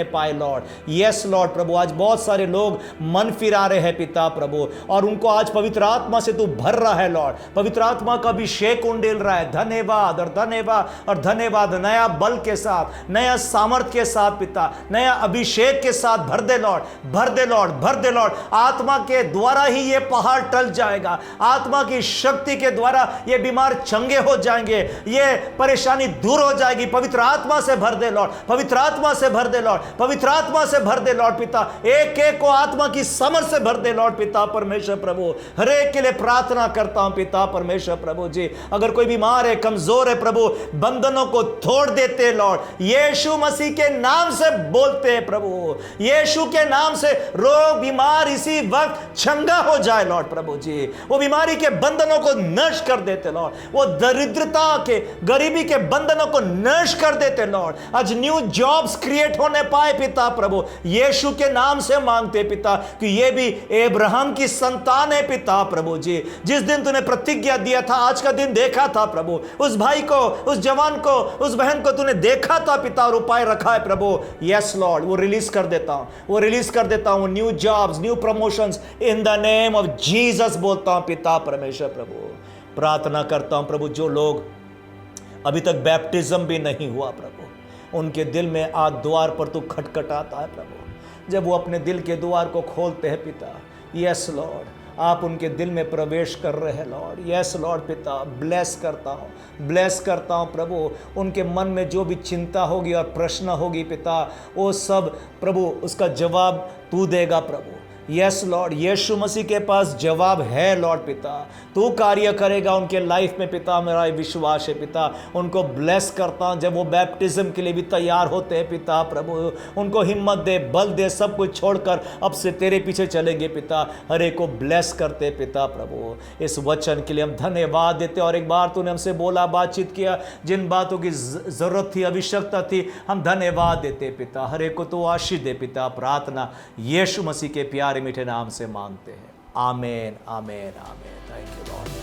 पाए लॉर्ड। यस लॉर्ड प्रभु, आज बहुत सारे लोग मन फिरा रहे हैं पिता प्रभु, और उनको आज पवित्र आत्मा से तू भर रहा है लॉर्ड। पवित्र आत्मा का अभिषेक उंडेल रहा है। धन्यवाद और धन्यवाद और धन्यवाद। नया बल के साथ, नया सामर्थ के साथ पिता, नया अभिषेक के साथ भर दे लॉर्ड, भर दे लॉर्ड, भर दे लॉर्ड। आत्मा के द्वारा ही ये पहाड़ टल जाएगा। आत्मा की शक्ति के द्वारा ये बीमार चंगे हो जाएंगे, ये परेशानी दूर हो जाएगी। पवित्र आत्मा से भर दे लॉर्ड, पवित्र आत्मा से भर दे लॉर्ड, पवित्र आत्मा से भर दे लॉर्ड पिता। एक एक को आत्मा की समझ से भर दे लॉर्ड पिता परमेश्वर प्रभु। हर एक के लिए प्रार्थना करता हूं पिता परमेश्वर प्रभु जी। अगर कोई बीमार है, कमजोर है प्रभु, बंधनों को तोड़ देते लॉर्ड, यीशु मसीह के नाम से बोलते हैं प्रभु। यीशु के नाम से रोग, बीमार इसी वक्त चंगा हो जाए लॉर्ड प्रभु जी। वो बीमारी के बंधनों को नष्ट कर देते लॉर्ड, वो दरिद्रता के, गरीबी के बंधनों को नष्ट कर देते लॉर्ड। आज न्यू जॉब्स क्रिएट होने पाए पिता प्रभु, यीशु के नाम से मांगते पिता, कि ये भी अब्राहम की संतान है पिता प्रभु जी। जिस दिन तूने प्रतिज्ञा दिया था, आज का दिन देखा था प्रभु, उस भाई को, उस जवान को, उस बहन को तूने देखा था पिता, और उपाय रखा है प्रभु। यस लॉर्ड, वो रिलीज कर देता हूं, new jobs, new promotions in the name of Jesus बोलता हूं पिता परमेश्वर प्रभु। प्रार्थना करता हूं प्रभु, जो लोग अभी तक बैप्टिज्म भी नहीं हुआ प्रभु, उनके दिल में आज द्वार पर तू खटखटाता है प्रभु। जब वो अपने दिल के द्वार को खोलते हैं पिता, यस लॉर्ड, आप उनके दिल में प्रवेश कर रहे हैं लॉर्ड। यस लॉर्ड पिता, ब्लेस करता हूँ प्रभु। उनके मन में जो भी चिंता होगी और प्रश्न होगी पिता, वो सब प्रभु उसका जवाब तू देगा प्रभु। यस लॉर्ड, यीशु मसीह के पास जवाब है लॉर्ड पिता। तू कार्य करेगा उनके लाइफ में पिता, मेरा विश्वास है पिता। उनको ब्लेस करता हूँ, जब वो बैप्टिज्म के लिए भी तैयार होते हैं पिता प्रभु, उनको हिम्मत दे, बल दे, सब कुछ छोड़कर अब से तेरे पीछे चलेंगे पिता। हर एक को ब्लेस करते पिता प्रभु। इस वचन के लिए हम धन्यवाद देते। और एक बार तूने हमसे बोला, बातचीत किया, जिन बातों की ज़रूरत थी, आवश्यकता थी, हम धन्यवाद देते पिता। हर एक को तो आशीष दे पिता। प्रार्थना यीशु मसीह के प्यारे मीठे नाम से मांगते हैं, amen amen amen. Thank you Lord.